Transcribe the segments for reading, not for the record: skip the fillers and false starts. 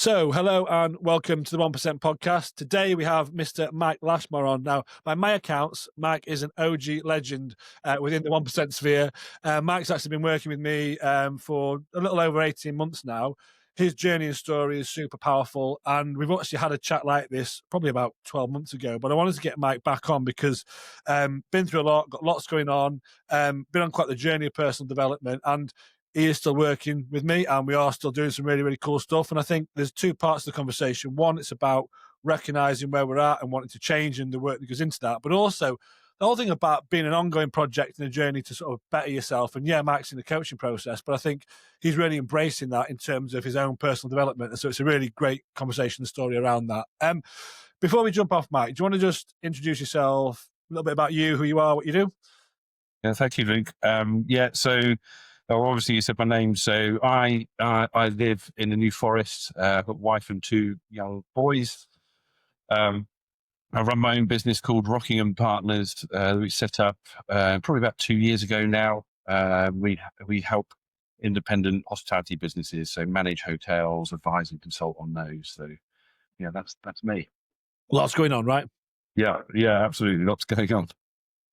So, hello and welcome to the 1% podcast. Today we have Mr. Mike Lashmar on. Now, by my accounts, Mike is an OG legend within the 1% sphere. Mike's actually been working with me for a little over 18 months now. His journey and story is super powerful, and we've actually had a chat like this probably about 12 months ago, but I wanted to get Mike back on because been through a lot, got lots going on, been on quite the journey of personal development, and he is still working with me and we are still doing some really, really cool stuff. And I think there's two parts of the conversation. One, it's about recognizing where we're at and wanting to change and the work that goes into that. But also the whole thing about being an ongoing project and a journey to sort of better yourself. And yeah, Mike's in the coaching process, but I think he's really embracing that in terms of his own personal development. And so it's a really great conversation story around that. Before we jump off, Mike, do you want to just introduce yourself, a little bit about you, who you are, what you do? Yeah, thank you, Luke. Obviously you said my name. So I live in the New Forest. I've got a wife and two young boys. I run my own business called Rockingham Partners. We set up probably about 2 years ago now. We help independent hospitality businesses, so manage hotels, advise and consult on those. So yeah, that's me. Lots going on, right? Yeah, absolutely. Lots going on.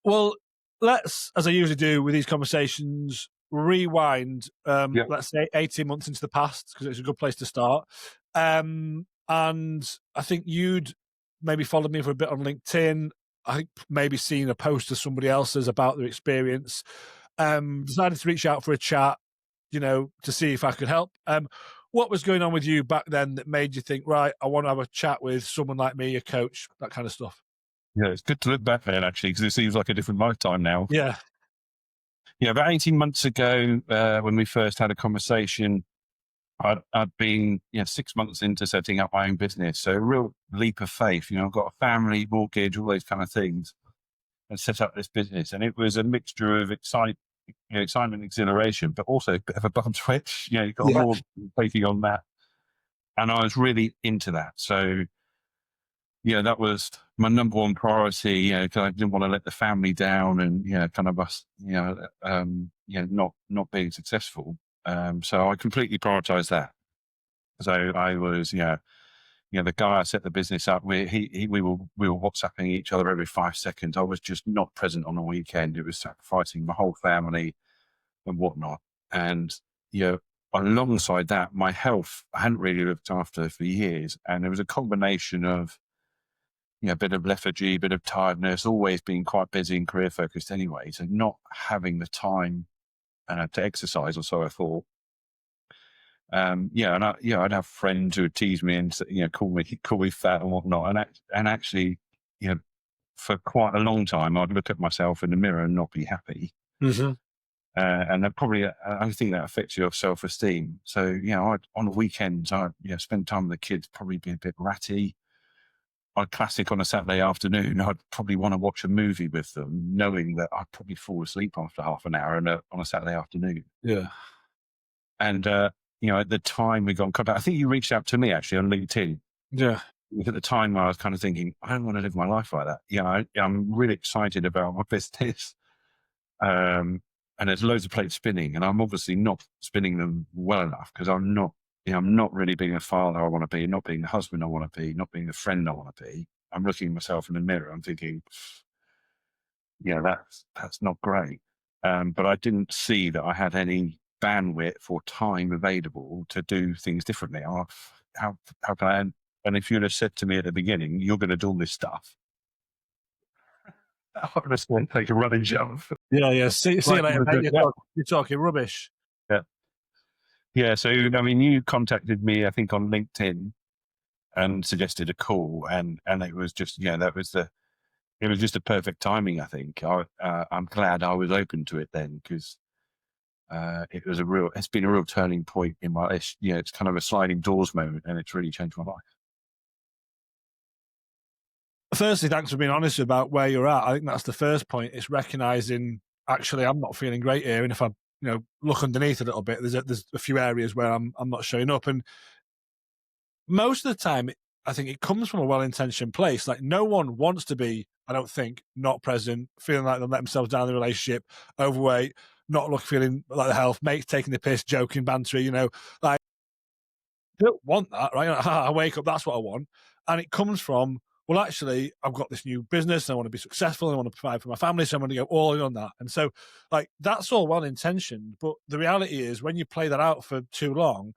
Well, let's, as I usually do with these conversations, rewind, let's say 18 months into the past, because it's a good place to start. And I think you'd maybe followed me for a bit on LinkedIn. I think maybe seen a post of somebody else's about their experience. Decided to reach out for a chat, to see if I could help. What was going on with you back then that made you think, right, I want to have a chat with someone like me, a coach, that kind of stuff? Yeah, it's good to look back then, actually, because it seems like a different lifetime now. Yeah. Yeah, about 18 months ago, when we first had a conversation, I'd been 6 months into setting up my own business. So a real leap of faith. I've got a family, mortgage, all those kind of things, and set up this business. And it was a mixture of excitement, exhilaration, but also a bit of a bum twitch. You got more taking on that. And I was really into that. So yeah, that was my number one priority, because I didn't want to let the family down and, kind of us, not being successful. So I completely prioritized that. So I was, the guy I set the business up with, we were WhatsApping each other every 5 seconds. I was just not present on a weekend. It was sacrificing my whole family and whatnot. And, alongside that, my health, I hadn't really looked after for years. And there was a combination of, a bit of lethargy, a bit of tiredness, always being quite busy and career focused anyway. So not having the time to exercise, or so I thought. I'd have friends who would tease me and call me fat and whatnot. And actually, for quite a long time, I'd look at myself in the mirror and not be happy. Mm-hmm. And that probably, I think that affects your self-esteem. So, on the weekends, I'd spend time with the kids, probably be a bit ratty. I'd classic on a Saturday afternoon, I'd probably want to watch a movie with them, knowing that I'd probably fall asleep after half an hour on a Saturday afternoon. Yeah. And, at the time we got in contact, I think you reached out to me actually on LinkedIn. Yeah. At the time I was kind of thinking, I don't want to live my life like that. I'm really excited about my business. And there's loads of plates spinning, and I'm obviously not spinning them well enough because I'm not really being a father I want to be, not being the husband I want to be, not being the friend I want to be. I'm looking at myself in the mirror. I'm thinking, that's not great. But I didn't see that I had any bandwidth or time available to do things differently. How can I? And if you'd have said to me at the beginning, you're going to do all this stuff, I would have take a running jump. Yeah. See you later, mate. You're talking rubbish. Yeah. Yeah. So, you contacted me, I think, on LinkedIn and suggested a call, and it was just, it was just a perfect timing. I think I'm glad I was open to it then, because it's been a real turning point in my life. It's kind of a sliding doors moment, and it's really changed my life. Firstly, thanks for being honest about where you're at. I think that's the first point. It's recognizing, actually, I'm not feeling great here. And if I, look underneath a little bit, there's a few areas where I'm not showing up. And most of the time, I think it comes from a well-intentioned place. Like, no one wants to be, I don't think, not present, feeling like they'll let themselves down in the relationship, overweight, not feeling like the health, mates taking the piss, joking, banter, like, don't want that, right? I wake up, that's what I want. And it comes from, well, actually, I've got this new business. I want to be successful. I want to provide for my family. So I'm going to go all in on that. And so, like, that's all well intentioned. But the reality is, when you play that out for too long,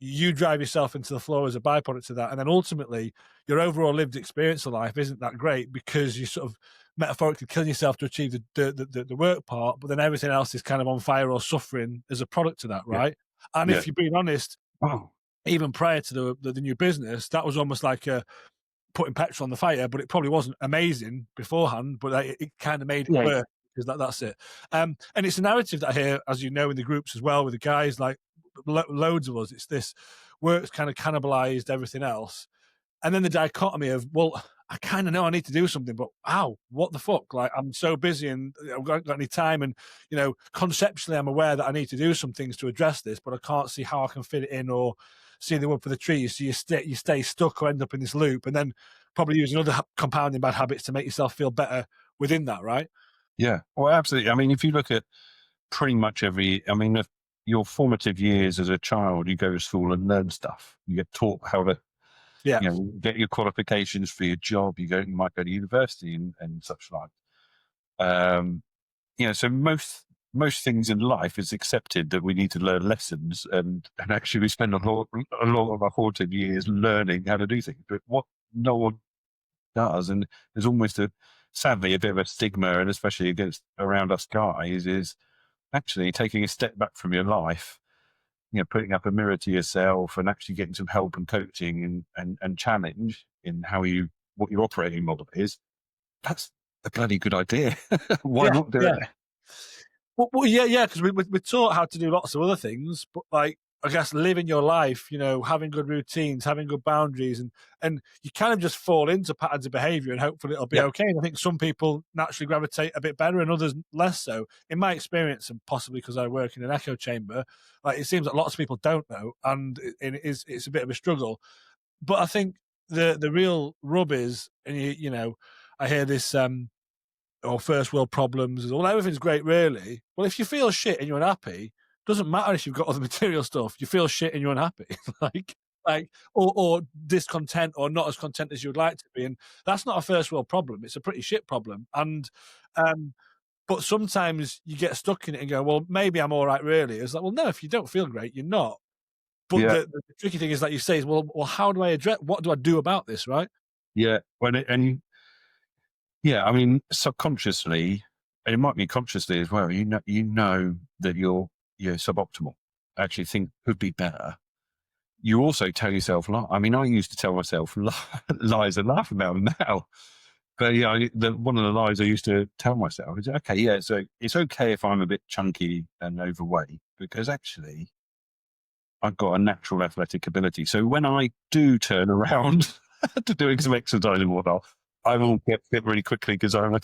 you drive yourself into the floor as a byproduct of that. And then ultimately, your overall lived experience of life isn't that great because you sort of metaphorically killing yourself to achieve the work part, but then everything else is kind of on fire or suffering as a product of that, Yeah. right? And Yeah. if you're being honest, Oh, even prior to the new business, that was almost like putting petrol on the fire, but it probably wasn't amazing beforehand, but it kind of made it yeah. work because that's it. And it's a narrative that I hear, as you know, in the groups as well with the guys, like loads of us. It's this work's kind of cannibalized everything else. And then the dichotomy of, well, I kind of know I need to do something, but ow, what the fuck? Like, I'm so busy and I've got any time. And, conceptually, I'm aware that I need to do some things to address this, but I can't see how I can fit it in or see the wood for the trees. So you stay stuck or end up in this loop and then probably use another compounding bad habits to make yourself feel better within that, right? Yeah. Well, absolutely. I mean, if you look at pretty much if your formative years as a child, you go to school and learn stuff. You get taught how to, Yeah. get your qualifications for your job. You might go to university and such like. So most things in life is accepted that we need to learn lessons, and actually we spend a lot of our formative years learning how to do things. But what no one does, and there's almost sadly a bit of a stigma, and especially against around us guys, is actually taking a step back from your life, putting up a mirror to yourself and actually getting some help and coaching and challenge in what your operating model is. That's a bloody good idea. Why Yeah. not do Yeah. it? Well, yeah, because we're taught how to do lots of other things, but like I guess living your life, having good routines, having good boundaries, and you kind of just fall into patterns of behaviour, and hopefully it'll be Yeah. okay. And I think some people naturally gravitate a bit better, and others less so. In my experience, and possibly because I work in an echo chamber, like it seems that lots of people don't know, and it's a bit of a struggle. But I think the real rub is, and I hear this. Or first world problems. Well, everything's great, really. Well, if you feel shit and you're unhappy, doesn't matter if you've got all the material stuff. You feel shit and you're unhappy, like, or discontent or not as content as you would like to be, and that's not a first world problem. It's a pretty shit problem, and but sometimes you get stuck in it and go, well, maybe I'm all right, really. It's like, well, no, if you don't feel great, you're not. But Yeah. the tricky thing is, like you say, is well, how do I address? What do I do about this, right? Yeah. Yeah, I mean, subconsciously, and it might be consciously as well, you know that you're suboptimal. Actually think could be better. You also tell yourself lies. I mean, I used to tell myself lies and laugh about them now. But one of the lies I used to tell myself is, okay, yeah, so it's okay if I'm a bit chunky and overweight because actually I've got a natural athletic ability. So when I do turn around to doing some exercise and whatnot, I will get fit really quickly because I mean,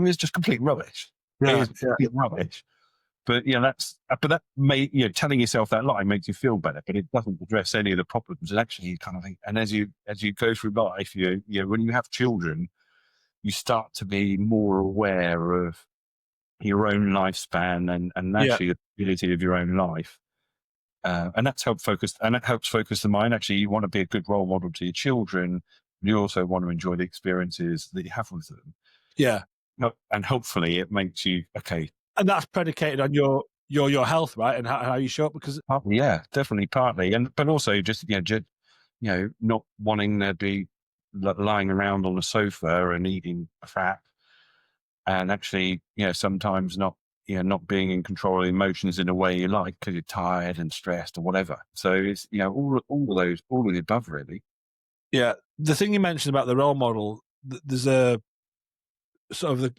it's just complete rubbish. It Yeah, is complete rubbish. But that telling yourself that lie makes you feel better, but it doesn't address any of the problems. And actually, you kind of think, and as you go through life, when you have children, you start to be more aware of your own lifespan and yeah, actually the ability of your own life. And that helps focus the mind. Actually, you want to be a good role model to your children. You also want to enjoy the experiences that you have with them. yeah. And hopefully it makes you, okay. And that's predicated on your health, right, and how you show up. Because Partly, yeah, definitely partly. But also just, not wanting to be lying around on the sofa and eating crap and actually, sometimes not being in control of emotions in a way you like because you're tired and stressed or whatever. So it's, all of the above really. yeah, the thing you mentioned about the role model, there's a sort of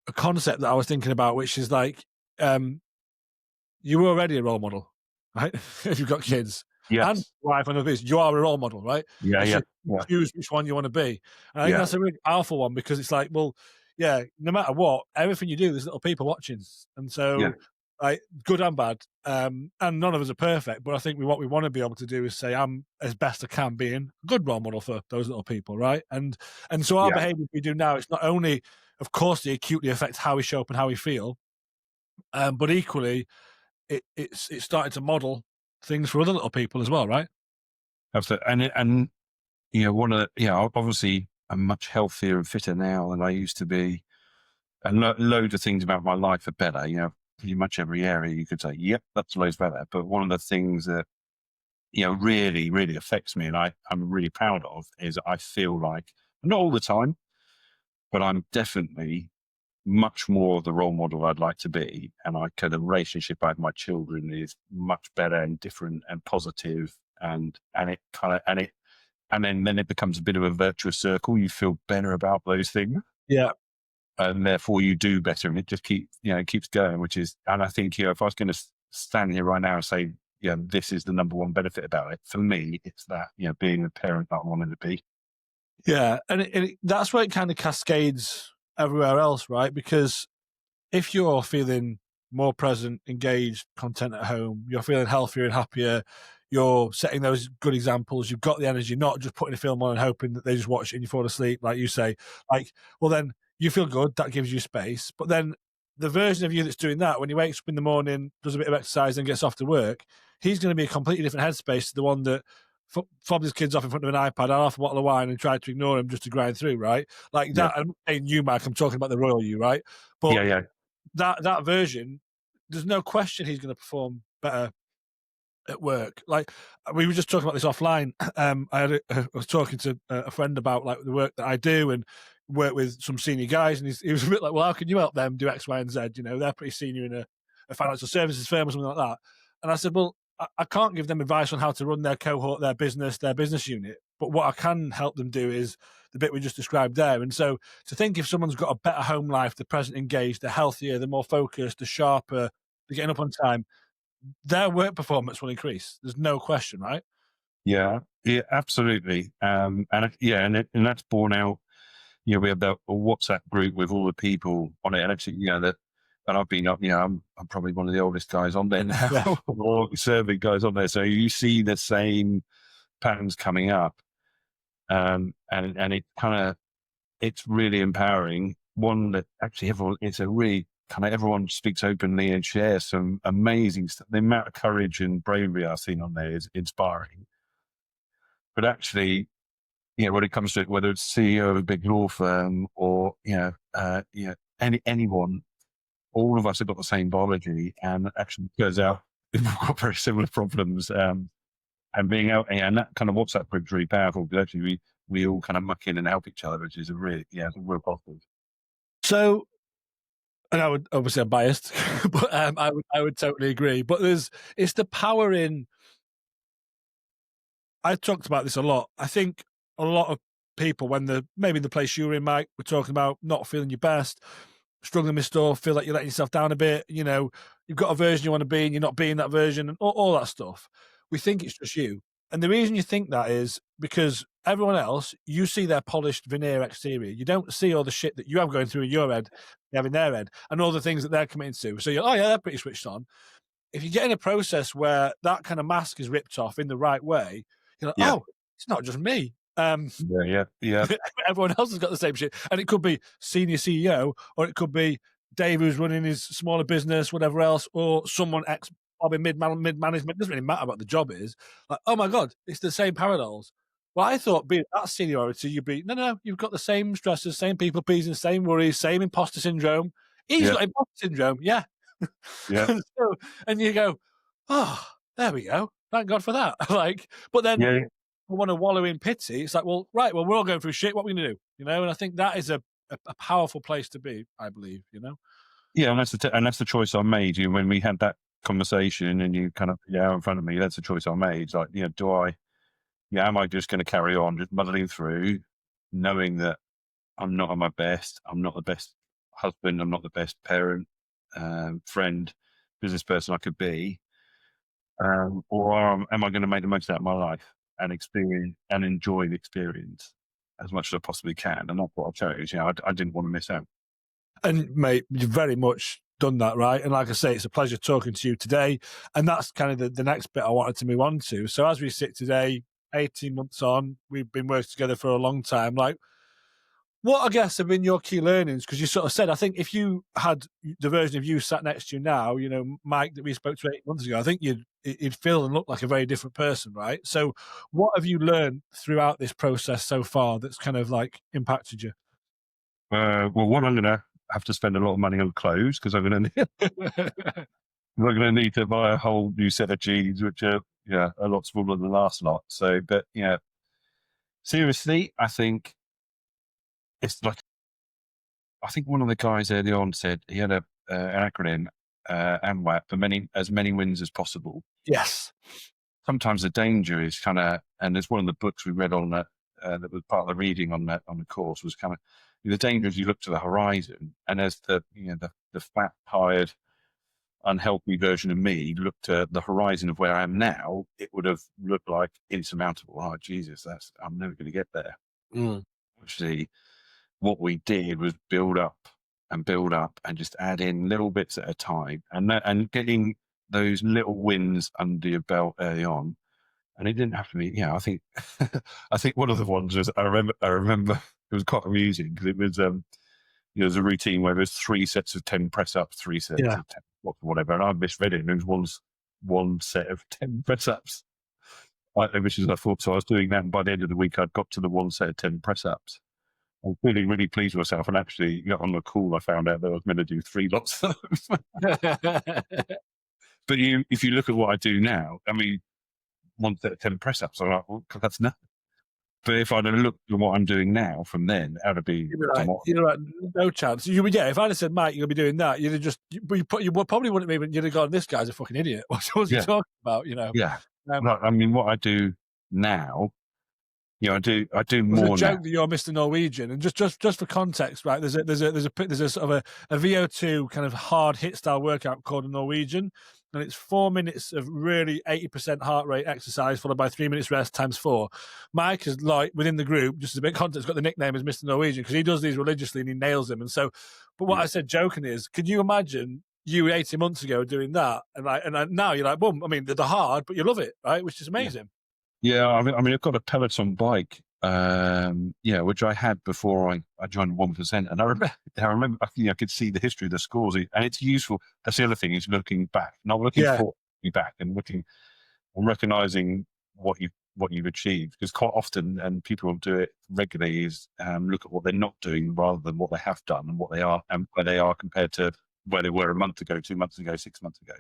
a concept that I was thinking about, which is like, you were already a role model, right? If you've got kids and Yes. wife and others, you are a role model, right? Yeah. It's Yeah. just Yeah. choose which one you want to be. And I think Yeah. that's a really powerful one because it's like, well, yeah, no matter what, everything you do, there's little people watching, and Yeah. so like good and bad, and none of us are perfect. But I think what we want to be able to do is say, I'm as best I can being a good role model for those little people, right? And so our Yeah. behaviour we do now, it's not only, of course, they acutely affect how we show up and how we feel, but equally, it's starting to model. things for other little people as well, right? Absolutely. One of the, obviously I'm much healthier and fitter now than I used to be. And loads of things about my life are better. Pretty much every area you could say, yep, that's loads better. But one of the things that, really, really affects me and I'm really proud of is I feel like, not all the time, but I'm definitely much more the role model I'd like to be. And the relationship I have with my children is much better and different and positive, and it kind of, and then it becomes a bit of a virtuous circle. You feel better about those things, Yeah. and therefore you do better, and it just keeps going. And I think, if I was going to stand here right now and say, this is the number one benefit about it for me, it's that, being the parent that I wanted to be. Yeah. That's where it kind of cascades everywhere else, right? Because if you're feeling more present, engaged, content at home, you're feeling healthier and happier, you're setting those good examples, you've got the energy, not just putting a film on and hoping that they just watch it and you fall asleep, like you say. Like, well, then you feel good, that gives you space. But then the version of you that's doing that, when he wakes up in the morning, does a bit of exercise and gets off to work, he's going to be a completely different headspace to the one that fobbed his kids off in front of an iPad and half a bottle of wine and tried to ignore him just to grind through, right? Like Yeah, that. I'm not saying you, Mike, I'm talking about the royal you, right? But yeah, that version, there's no question he's going to perform better at work. Like we were just talking about this offline. I was talking to a friend about like the work that I do and work with some senior guys, and he was a bit like, "Well, how can you help them do X, Y, and Z? They're pretty senior in a financial services firm or something like that." And I said, "Well, I can't give them advice on how to run their cohort, their business unit. But what I can help them do is the bit we just described there. And so to think if someone's got a better home life, they're present, engaged, they're healthier, they're more focused, they're sharper, they're getting up on time, their work performance will increase. There's no question, right?" yeah, absolutely. And that's borne out. We have that WhatsApp group with all the people on it, and actually, and I've been up. I'm probably one of the oldest guys on there Yeah. now, or serving guys on there. So you see the same patterns coming up, and it's really empowering. One that actually everyone speaks openly and shares some amazing stuff. The amount of courage and bravery I've seen on there is inspiring. But actually, when it comes to it, whether it's CEO of a big law firm or anyone, all of us have got the same biology, and actually turns out we've got very similar problems. And being out, and that kind of WhatsApp group is really powerful because actually we all kind of muck in and help each other, which is it's a real positive. So, and I would obviously I'm biased, but I would totally agree. But it's the power in. I talked about this a lot. I think a lot of people, when maybe the place you were in, Mike, we're talking about not feeling your best, struggling with stuff, feel like you're letting yourself down a bit. You've got a version you want to be, and you're not being that version, and all that stuff. We think it's just you, and the reason you think that is because everyone else, you see their polished veneer exterior. You don't see all the shit that you have going through in your head, they have in their head, and all the things that they're committing to. So you're, oh yeah, they're pretty switched on. If you get in a process where that kind of mask is ripped off in the right way, you're like, Yeah, oh, it's not just me. yeah. Everyone else has got the same shit. And it could be senior CEO, or it could be Dave who's running his smaller business, whatever else, or someone ex probably mid-management. It doesn't really matter what the job is. Like, oh my God, it's the same parallels. Well, I thought being that seniority, you'd be, no, you've got the same stresses, same people pleasing, same worries, same imposter syndrome. He's Yeah, got imposter syndrome, yeah. yeah, And you go, oh, there we go. Thank God for that. But then yeah. I want to wallow in pity. It's like, well, right, well, we're all going through shit. What are we going to do? And I think that is a powerful place to be, I believe. Yeah, and that's the choice I made. When we had that conversation, and you kind of in front of me, that's the choice I made. Like, am I just going to carry on, just muddling through, knowing that I'm not at my best, I'm not the best husband, I'm not the best parent, friend, business person I could be, am I going to make the most out of my life and experience and enjoy the experience as much as I possibly can? And that's what I chose. I didn't want to miss out. And mate, you've very much done that, right? And like I say, it's a pleasure talking to you today. And that's kind of the next bit I wanted to move on to. So as we sit today, 18 months on, we've been working together for a long time. Like, What, I guess, have been your key learnings? Because you sort of said, I think if you had the version of you sat next to you now, Mike that we spoke to 8 months ago, I think you'd feel and look like a very different person, right? So what have you learned throughout this process so far that's kind of like impacted you? Well, one, I'm going to have to spend a lot of money on clothes because I'm going to need to buy a whole new set of jeans, which are a lot smaller than the last lot. So, but seriously, I think it's like, I think one of the guys early on said he had an acronym, AMWAP, for as many wins as possible. Yes. Sometimes the danger is kind of, and there's one of the books we read on that was part of the reading on the course, was kind of the danger is you look to the horizon, and as the fat, tired, unhealthy version of me looked at the horizon of where I am now, it would have looked like insurmountable. Oh Jesus, I'm never going to get there. Actually, what we did was build up and just add in little bits at a time, and getting those little wins under your belt early on. And it didn't have to be, I think, I think one of the ones was, I remember it was quite amusing because it was, there's a routine where there's 3 sets of 10 press ups, 3 sets of 10, whatever. And I misread it, and it was one set of 10 press ups, which is I thought. So I was doing that, and by the end of the week, I'd got to the 1 set of 10 press ups. I was really, really pleased with myself. And actually, on the call, I found out that I was meant to do 3 lots of those. But if you look at what I do now, I mean, 1 set of 10 press ups, I'm like, well, that's nothing. But if I'd have looked at what I'm doing now from then, that would be no chance. If I'd have said, Mike, you're gonna be doing that, you'd have just you probably wouldn't even. You'd have gone, this guy's a fucking idiot. What's he talking about? Yeah. I mean, what I do now, I do more. There's a joke that you're Mr. Norwegian, and just for context, right? There's a sort of a VO2 kind of hard hit style workout called a Norwegian, and it's 4 minutes of really 80% heart rate exercise followed by 3 minutes rest times 4. Mike is, like, within the group, just as a bit of context, got the nickname as Mr. Norwegian because he does these religiously and he nails them. And so, but what I said joking is, could you imagine you 18 months ago doing that, and now you're like, boom. I mean, they're hard, but you love it, right? Which is amazing. Yeah, I mean, I've got a Peloton bike, which I had before I joined 1%, and I remember, I could see the history of the scores, and it's useful. That's the other thing, is looking back, not looking forward, back, and looking and recognizing what you've achieved. Because quite often, and people will do it regularly, is look at what they're not doing rather than what they have done and what they are and where they are compared to where they were a month ago, 2 months ago, 6 months ago.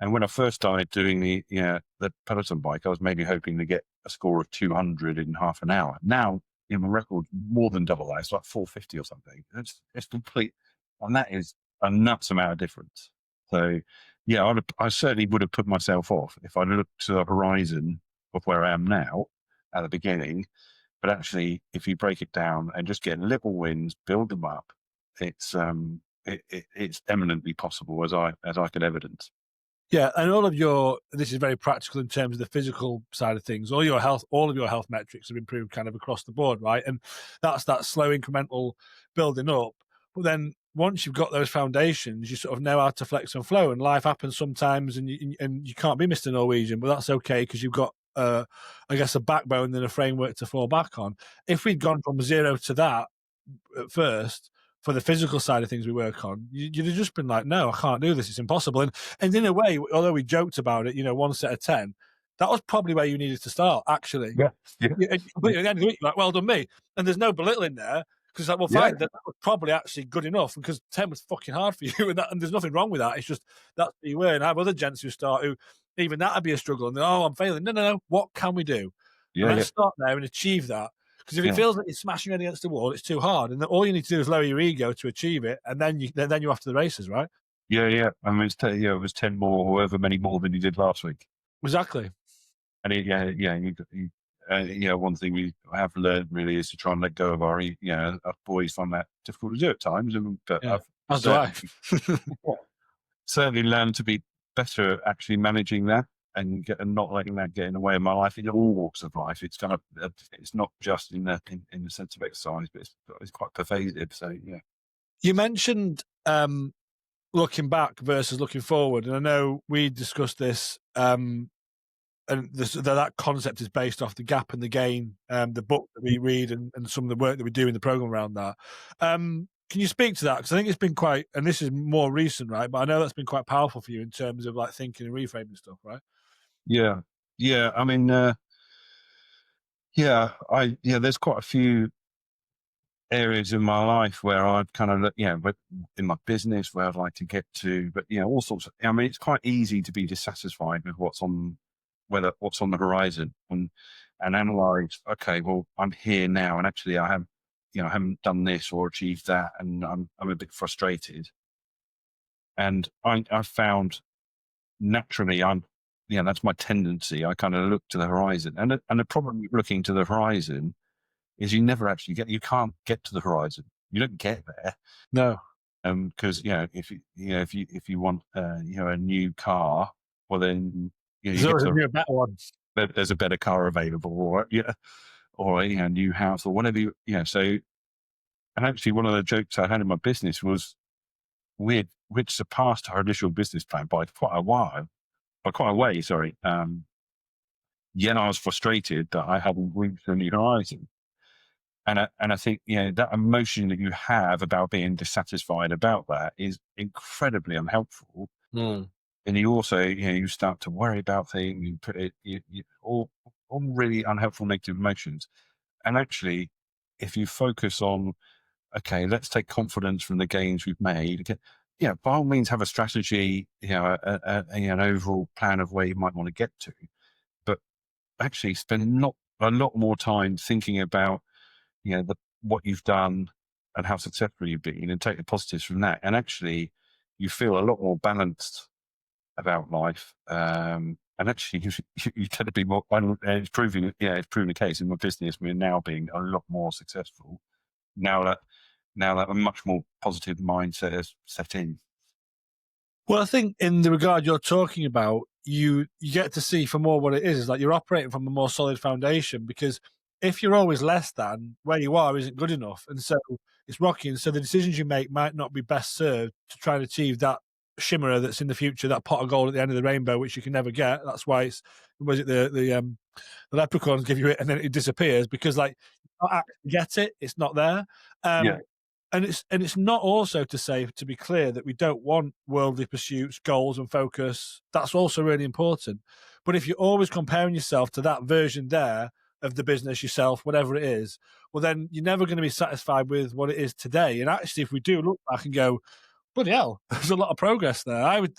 And when I first started doing the Peloton bike, I was maybe hoping to get a score of 200 in half an hour. Now, my record more than double that. It's like 450 or something. It's complete, and that is a nuts amount of difference. So, I certainly would have put myself off if I looked to the horizon of where I am now at the beginning. But actually, if you break it down and just get little wins, build them up, it's eminently possible, as I could evidence. Yeah, and this is very practical in terms of the physical side of things. All of your health metrics have improved kind of across the board, right? And that's that slow incremental building up. But then once you've got those foundations, you sort of know how to flex and flow. And life happens sometimes, and you can't be Mr. Norwegian, but that's okay because you've got, I guess, a backbone and a framework to fall back on. If we'd gone from 0 to that at first, for the physical side of things we work on, you'd have just been like, no, I can't do this. It's impossible. And in a way, although we joked about it, 1 set of 10, that was probably where you needed to start, actually. Yeah. At the end of the week, you're like, well done, me. And there's no belittling there because it's like, well, fine, that was probably actually good enough because 10 was fucking hard for you. And there's nothing wrong with that. It's just that's who you were. And I have other gents who start who even that would be a struggle. And I'm failing. No. What can we do? And let's start there and achieve that. Because if it feels like you're smashing it against the wall, it's too hard, and all you need to do is lower your ego to achieve it, and then you're off to the races, right? Yeah. I mean, it was 10 more, or however many more than you did last week. Exactly. And one thing I have learned really is to try and let go of our boys. Find that difficult to do at times, but I've certainly learned to be better at actually managing that. And not letting that get in the way of my life in all walks of life. It's kind of it's not just in the sense of exercise, but it's quite pervasive. So yeah. You mentioned looking back versus looking forward, and I know we discussed this and that concept is based off The Gap and the Gain, the book that we read and some of the work that we do in the program around that. Can you speak to that? Because I think it's been quite, and this is more recent, right? But I know that's been quite powerful for you in terms of like thinking and reframing stuff, right? Yeah. Yeah. I mean, there's quite a few areas in my life where I'd kind of, but in my business where I'd like to get to, but all sorts of, I mean, it's quite easy to be dissatisfied with what's on the horizon and analyze, okay, well, I'm here now. And actually I haven't done this or achieved that. And I'm a bit frustrated. And I found naturally that's my tendency. I kind of look to the horizon and the problem with looking to the horizon is you never actually you can't get to the horizon. You don't get there. No. Because if you want a new car, well then you There's get always a better one. There's a better car available, or a new house or whatever So, and actually, one of the jokes I had in my business was we'd surpassed our initial business plan by quite a way. Sorry. Yet I was frustrated that I hadn't reached the new horizon. And I think, that emotion that you have about being dissatisfied about that is incredibly unhelpful. Mm. And you also, you start to worry about things, you put it, all really unhelpful negative emotions. And actually, if you focus on, okay, let's take confidence from the gains we've made. Okay, by all means, have a strategy, an overall plan of where you might want to get to, but actually spend not a lot more time thinking about what you've done and how successful you've been, and take the positives from that. And actually, you feel a lot more balanced about life. And actually, you tend to be more. And it's proven the case in my business. We're now being a lot more successful now that a much more positive mindset has set in. Well, I think in the regard you're talking about, you get to see for more what it is like you're operating from a more solid foundation, because if you're always less than, where you are isn't good enough. And so it's rocky. And so the decisions you make might not be best served to try and achieve that shimmerer that's in the future, that pot of gold at the end of the rainbow, which you can never get. That's why the leprechauns give you it and then it disappears, because like you don't actually get it, it's not there. Yeah. And it's not also to say, to be clear, that we don't want worldly pursuits, goals, and focus. That's also really important. But if you're always comparing yourself to that version there of the business, yourself, whatever it is, well, then you're never going to be satisfied with what it is today. And actually, if we do look back and go, bloody hell, there's a lot of progress there. I would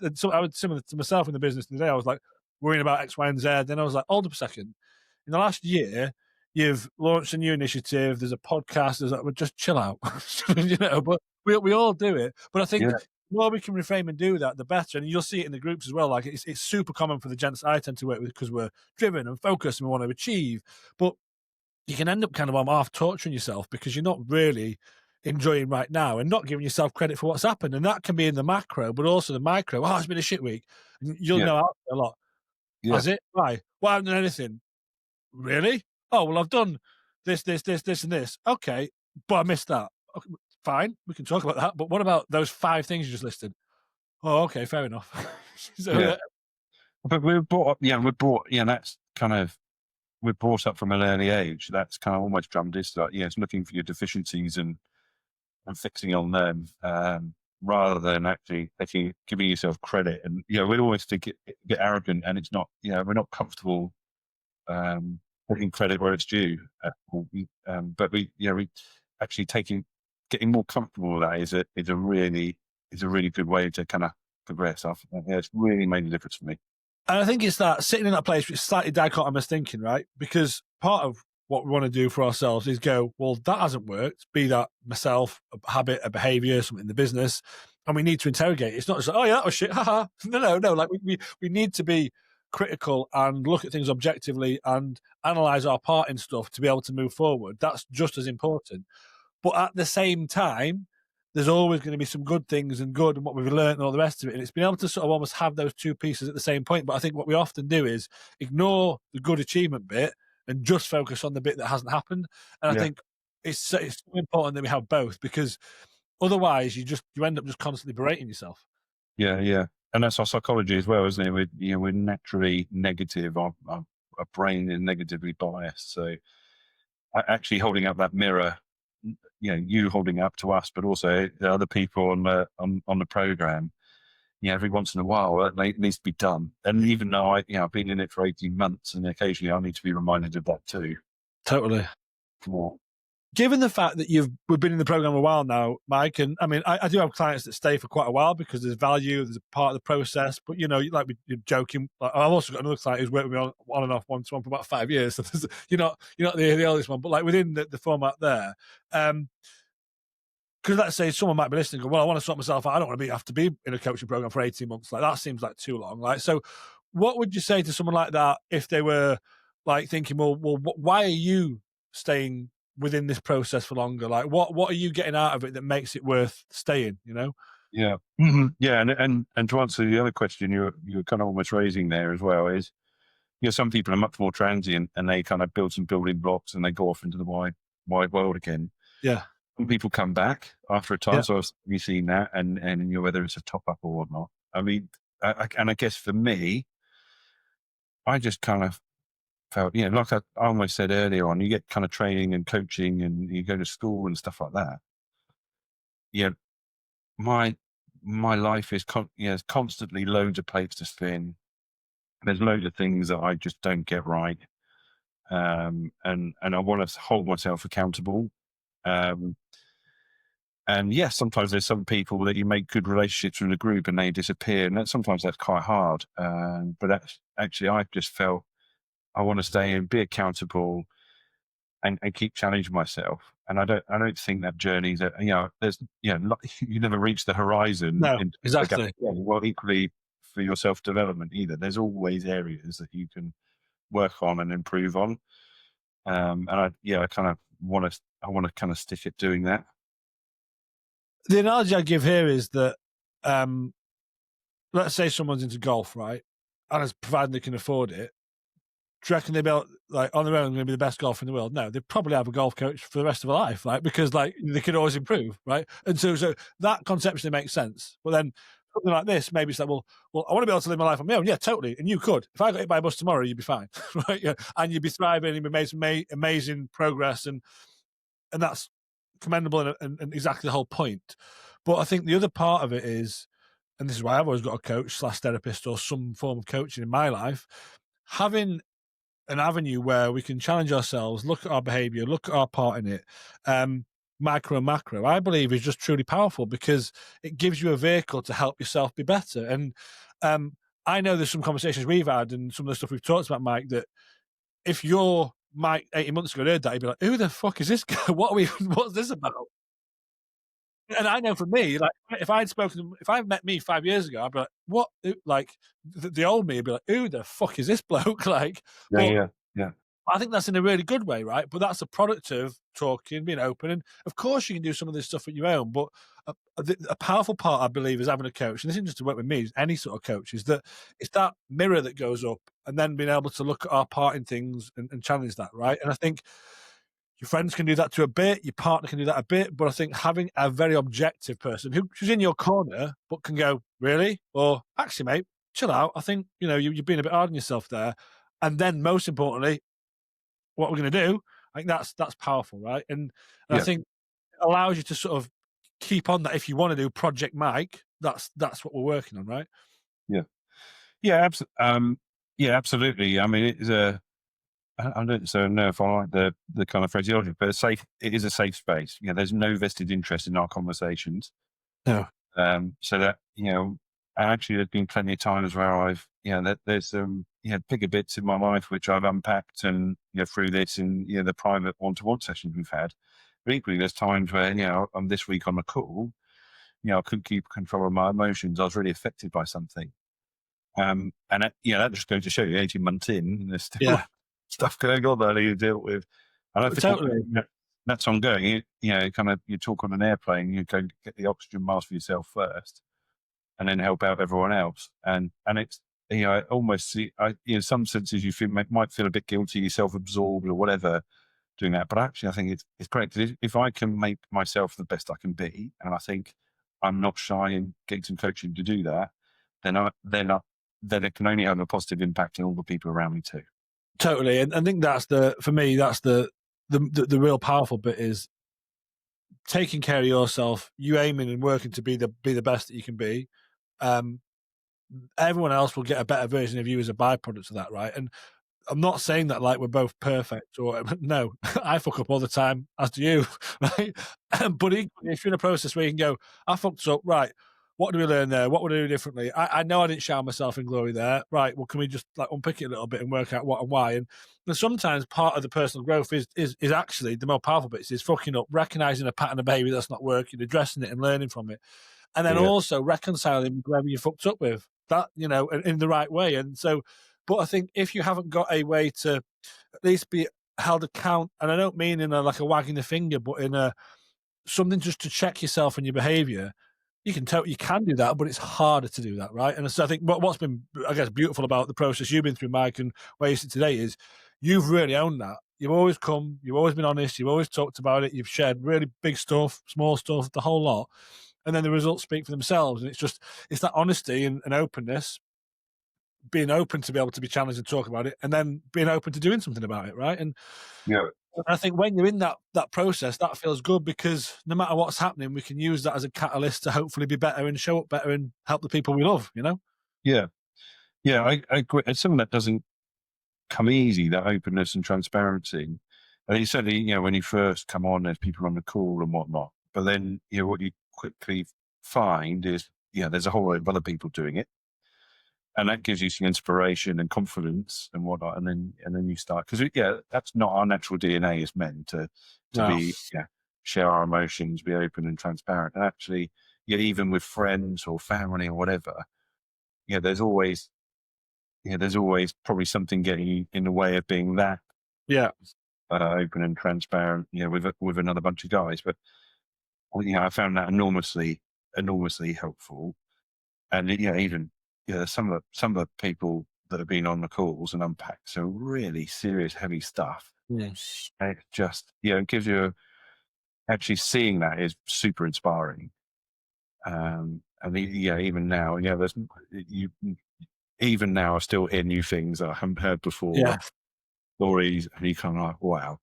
similar to myself in the business today. I was like worrying about X, Y, and Z. Then I was like, hold up a second. In the last year, you've launched a new initiative. There's a podcast. There's like, well, just chill out, But we all do it. But I think the more we can reframe and do that, the better. And you'll see it in the groups as well. Like it's super common for the gents I tend to work with, because we're driven and focused and we want to achieve. But you can end up kind of half torturing yourself because you're not really enjoying right now and not giving yourself credit for what's happened. And that can be in the macro, but also the micro. Oh, it's been a shit week. And you'll know a lot. Yeah. Has it? Why? Well, I haven't done anything. Really? Oh, well, I've done this, and this. Okay, but I missed that. Okay, fine, we can talk about that. But what about those 5 things you just listed? Oh, okay, fair enough. But we're brought up, that's kind of, we're brought up from an early age. That's kind of almost drummed into that. It's looking for your deficiencies and fixing on them, rather than actually giving yourself credit. And we always think get arrogant, and it's not. We're not comfortable putting credit where it's due. But we actually getting more comfortable with that is a really good way to kind of progress. It's really made a difference for me. And I think it's that sitting in that place with slightly dichotomous thinking, right? Because part of what we want to do for ourselves is go, well, that hasn't worked, be that myself, a habit, a behavior, something in the business, and we need to interrogate it. It's not just like, oh yeah, that was shit, haha. No. Like we need to be critical and look at things objectively and analyze our part in stuff to be able to move forward. That's just as important. But at the same time, there's always going to be some good things and what we've learned and all the rest of it. And it's been able to sort of almost have those two pieces at the same point. But I think what we often do is ignore the good achievement bit and just focus on the bit that hasn't happened. And I think it's so important that we have both, because otherwise you end up just constantly berating yourself. Yeah. and that's our psychology as well, isn't it? We're naturally negative. Our brain is negatively biased. So actually holding up that mirror, you holding it up to us, but also the other people on the program. Every once in a while that needs to be done. And even though I've been in it for 18 months, and occasionally I need to be reminded of that too. Totally. More. Given the fact that we've been in the program a while now, Mike, and I mean, I do have clients that stay for quite a while because there's value, there's a part of the process. But like you're joking. Like, I've also got another client who's worked with me on and off one-to-one for about 5 years. So you're not the oldest one, but like within the format there. Because let's say someone might be listening and go, well, I want to sort myself out. I don't want to have to be in a coaching program for 18 months. Like that seems like too long. Like, so what would you say to someone like that if they were like thinking, well, why are you staying within this process for longer? Like what are you getting out of it that makes it worth staying, Yeah. Yeah. And to answer the other question you're kind of almost raising there as well is, some people are much more transient and they kind of build some building blocks and they go off into the wide world again. Yeah. Some people come back after a time. Yeah. So you've seen that and whether it's a top up or whatnot. I mean, I guess for me, I just kind of felt, like I almost said earlier on, you get kind of training and coaching and you go to school and stuff like that. Yeah. My life is constantly loads of plates to spin. There's loads of things that I just don't get right. And I want to hold myself accountable. And yes, sometimes there's some people that you make good relationships with a group and they disappear, and sometimes that's quite hard. But actually, I've just felt I want to stay and be accountable and keep challenging myself. And I don't think that journey that there's you never reach the horizon. No, exactly. Well, equally for your self development either. There's always areas that you can work on and improve on. And I kind of want to kind of stick at doing that. The analogy I give here is that, let's say someone's into golf, right? And it's provided they can afford it. Do you reckon they'll be able, like on their own, going to be the best golfer in the world? No, they probably have a golf coach for the rest of their life, right? Because like they could always improve, right? And so that conceptually makes sense. But then something like this, maybe it's like, well, I want to be able to live my life on my own. Yeah, totally. And you could. If I got hit by a bus tomorrow, you'd be fine, right? Yeah, and you'd be thriving. You'd be making amazing progress, and that's commendable and exactly the whole point. But I think the other part of it is, and this is why I've always got a coach / therapist or some form of coaching in my life, having an avenue where we can challenge ourselves, look at our behavior, look at our part in it, micro and macro, I believe is just truly powerful because it gives you a vehicle to help yourself be better. And I know there's some conversations we've had and some of the stuff we've talked about, Mike, that if you're Mike 18 months ago heard that, you'd be like, who the fuck is this guy? What's this about? And I know for me, like, if I'd met me 5 years ago, I'd be like, what? Like, the old me would be like, who the fuck is this bloke? Like, Yeah. I think that's in a really good way, right? But that's a product of talking, being open. And of course, you can do some of this stuff at your own. But a powerful part, I believe, is having a coach. And this isn't just to work with me, it's any sort of coach, is that it's that mirror that goes up and then being able to look at our part in things and challenge that, right? And I think your friends can do that to a bit, your partner can do that a bit, but I think having a very objective person who's in your corner but can go, really? Or actually, mate, chill out. I think, you're being a bit hard on yourself there. And then most importantly, what we're going to do, I think that's powerful, right? And I think it allows you to sort of keep on that. If you want to do Project Mike, that's what we're working on, right? Yeah, absolutely. I mean, it is I don't know if I like the kind of phraseology, but it is a safe space. There's no vested interest in our conversations. No. So that, actually there's been plenty of times where I've, there's some, bigger bits in my life, which I've unpacked and, through this and, the private one-to-one sessions we've had. But equally, there's times where, I'm this week on a call, I couldn't keep control of my emotions. I was really affected by something. And that just goes to show you 18 months in, there's still stuff going on that you deal with. And I think Totally. that's ongoing. Kind of you talk on an airplane, you go get the oxygen mask for yourself first, and then help out everyone else. And it's I almost see some senses you might feel a bit guilty, self-absorbed or whatever doing that. But actually, I think it's great if I can make myself the best I can be, and I think I'm not shy in getting some coaching to do that. then it can only have a positive impact on all the people around me too. Totally. And I think for me, that's the real powerful bit is taking care of yourself, you aiming and working to be the best that you can be. Everyone else will get a better version of you as a byproduct of that, right? And I'm not saying that like we're both perfect or no, I fuck up all the time, as do you, right? But equally, if you're in a process where you can go, I fucked up, right? What do we learn there? What would I do differently? I know I didn't shower myself in glory there, right? Well, can we just like unpick it a little bit and work out what and why? And sometimes part of the personal growth is actually the more powerful bits is fucking up, recognizing a pattern of behavior that's not working, addressing it and learning from it, and then also reconciling whoever you fucked up with that, in the right way. And so. But I think if you haven't got a way to at least be held account, and I don't mean in a wagging the finger, but in a something just to check yourself and your behaviour, you can do that, but it's harder to do that, right? And so I think what's been, I guess, beautiful about the process you've been through, Mike, and where you sit today is you've really owned that. You've always come, you've always been honest, you've always talked about it, you've shared really big stuff, small stuff, the whole lot, and then the results speak for themselves. And it's that honesty and openness, being open to be able to be challenged and talk about it, and then being open to doing something about it, right? And I think when you're in that process, that feels good because no matter what's happening, we can use that as a catalyst to hopefully be better and show up better and help the people we love, Yeah. I agree. It's something that doesn't come easy, that openness and transparency. And you said, when you first come on, there's people on the call and whatnot. But then, what you quickly find is, there's a whole lot of other people doing it. And that gives you some inspiration and confidence and whatnot. And then you start, because that's not our natural DNA as men to be, share our emotions, be open and transparent. And actually, even with friends or family or whatever, there's always probably something getting in the way of being that open and transparent, with another bunch of guys. But I found that enormously helpful. And even some of the people that have been on the calls and unpacked some really serious, heavy stuff. Yes. And it just, it gives you actually seeing that is super inspiring. And even now, even now I still hear new things that I haven't heard before. Yeah. Stories, and you kind of like, wow,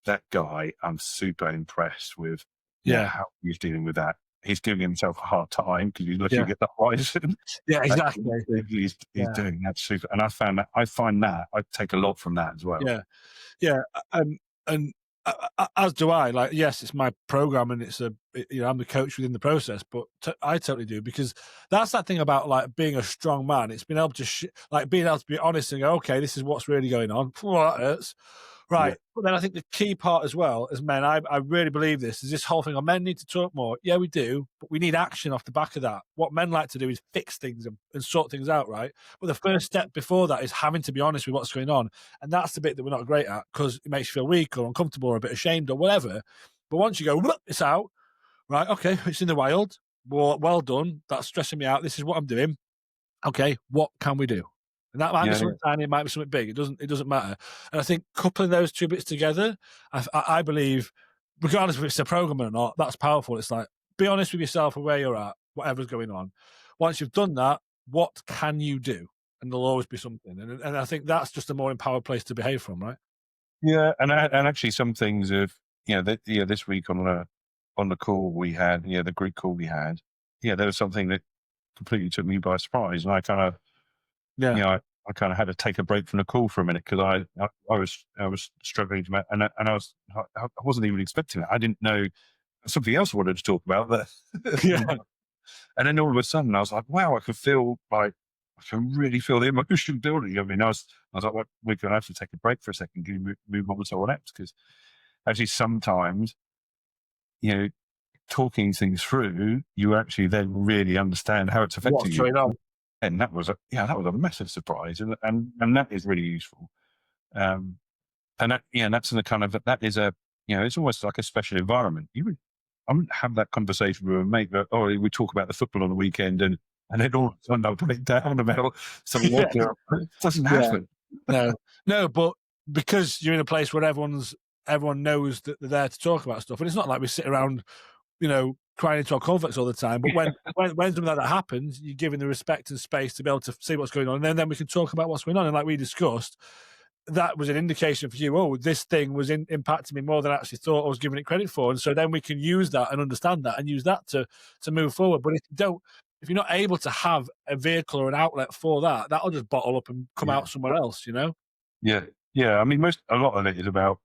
that guy, I'm super impressed with how he's dealing with that. He's giving himself a hard time because he's looking at the horizon. Yeah, exactly. He's doing that super, and I find that I take a lot from that as well. Yeah, and as do I. Like, yes, it's my program, and it's I'm the coach within the process, but I totally do, because that's that thing about like being a strong man. It's being able to being able to be honest and go, okay, this is what's really going on. That hurts. Right. Yeah. But then I think the key part as well as men, I really believe this, is this whole thing on men need to talk more. Yeah, we do, but we need action off the back of that. What men like to do is fix things and sort things out, right? But the first step before that is having to be honest with what's going on. And that's the bit that we're not great at, because it makes you feel weak or uncomfortable or a bit ashamed or whatever. But once you go, it's out, right? Okay, it's in the wild. Well done. That's stressing me out. This is what I'm doing. Okay, what can we do? And that might be something tiny, it might be something big. It doesn't matter. And I think coupling those two bits together, I believe, regardless if it's a program or not, that's powerful. It's like, be honest with yourself and where you're at, whatever's going on. Once you've done that, what can you do? And there'll always be something. And I think that's just a more empowered place to behave from, right? Yeah, and actually some things of this week on the call we had, the group call we had, there was something that completely took me by surprise, and I kind of I kind of had to take a break from the call for a minute, because I was struggling to, and I wasn't even expecting it. I didn't know something else I wanted to talk about, but and then all of a sudden I was like, wow, I can really feel the emotion building. I mean, I was like, well, we're going to have to take a break for a second. Can you move on to someone else? Because actually sometimes, talking things through, you actually then really understand how it's affecting you. And that was a massive surprise, and that is really useful. And that's the kind of, that is it's almost like a special environment. I wouldn't have that conversation with a mate that, we talk about the football on the weekend, and then all of a sudden I'll break down about something else. It doesn't happen. No, but because you're in a place where everyone knows that they're there to talk about stuff, and it's not like we sit around, crying into our cornflakes all the time. But when something like that happens, you're given the respect and space to be able to see what's going on, and then we can talk about what's going on. And like we discussed, that was an indication for you. Oh, this thing was impacting me more than I actually thought I was giving it credit for, and so then we can use that and understand that and use that to move forward. But if you're not able to have a vehicle or an outlet for that, that'll just bottle up and come out somewhere else. You know? Yeah, yeah. I mean, a lot of it is about,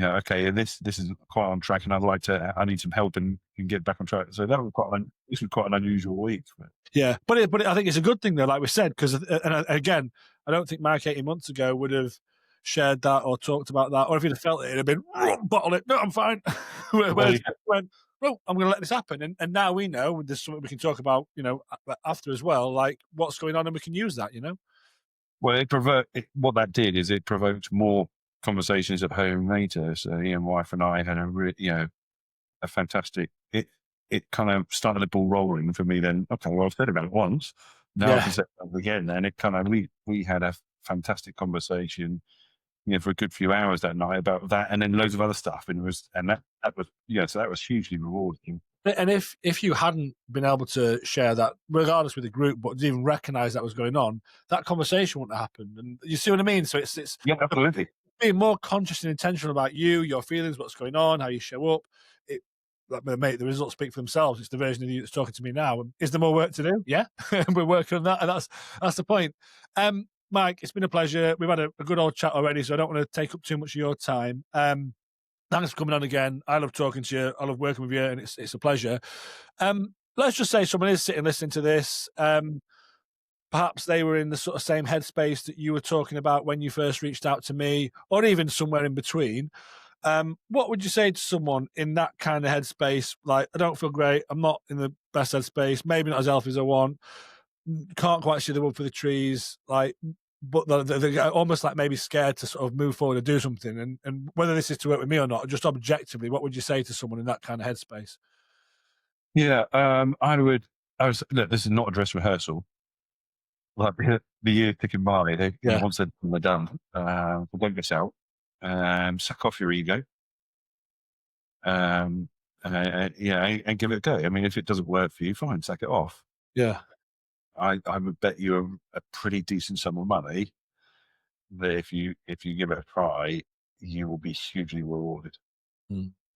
okay, and this isn't quite on track, and I need some help and get back on track. So this was quite an unusual week. But. Yeah, but I think it's a good thing though, like we said, because again, I don't think Mike 18 months ago would have shared that or talked about that, or if he'd have felt it, it'd have been bottle it. No, I'm fine. Whereas he went, well, I'm going to let this happen, and now we know there's something we can talk about, after as well, like what's going on, and we can use that, Well, what that did is it provoked more conversations at home later. So, my wife and I had a fantastic. It kind of started the ball rolling for me. Then, okay, well, I've said about it once. Now I can say it again. And it kind of we had a fantastic conversation, for a good few hours that night about that, and then loads of other stuff. And that was so that was hugely rewarding. And if you hadn't been able to share that, regardless with the group, but didn't even recognise that was going on, that conversation wouldn't have happened. And you see what I mean? So it's absolutely being more conscious and intentional about you, your feelings, what's going on, how you show up. Mate, the results speak for themselves. It's the version of you that's talking to me now. Is there more work to do? Yeah, we're working on that, and that's the point. Mike, it's been a pleasure. We've had a good old chat already, so I don't want to take up too much of your time. Thanks for coming on again. I love talking to you. I love working with you, and it's a pleasure. Let's just say someone is sitting listening to this. Perhaps they were in the sort of same headspace that you were talking about when you first reached out to me, or even somewhere in between. What would you say to someone in that kind of headspace? Like, I don't feel great. I'm not in the best headspace. Maybe not as healthy as I want. Can't quite see the wood for the trees. Like, but they're almost like maybe scared to sort of move forward and do something. And whether this is to work with me or not, just objectively, what would you say to someone in that kind of headspace? Yeah, look, this is not a dress rehearsal. Like the year ticking by, once they're done, don't miss out. Suck off your ego. And give it a go. I mean, if it doesn't work for you, fine, sack it off. Yeah. I would bet you a pretty decent sum of money that if you give it a try, you will be hugely rewarded.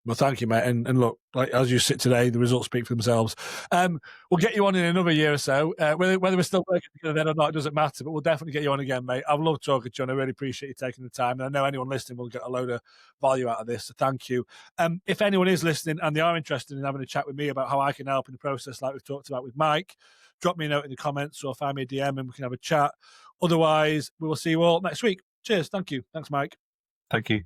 Well, thank you, mate. And look, like as you sit today, the results speak for themselves. We'll get you on in another year or so. Whether we're still working together then or not, it doesn't matter, but we'll definitely get you on again, mate. I've loved talking to you, and I really appreciate you taking the time. And I know anyone listening will get a load of value out of this, so thank you. If anyone is listening and they are interested in having a chat with me about how I can help in the process, like we've talked about with Mike, drop me a note in the comments or find me a DM and we can have a chat. Otherwise, we will see you all next week. Cheers. Thank you. Thanks, Mike. Thank you.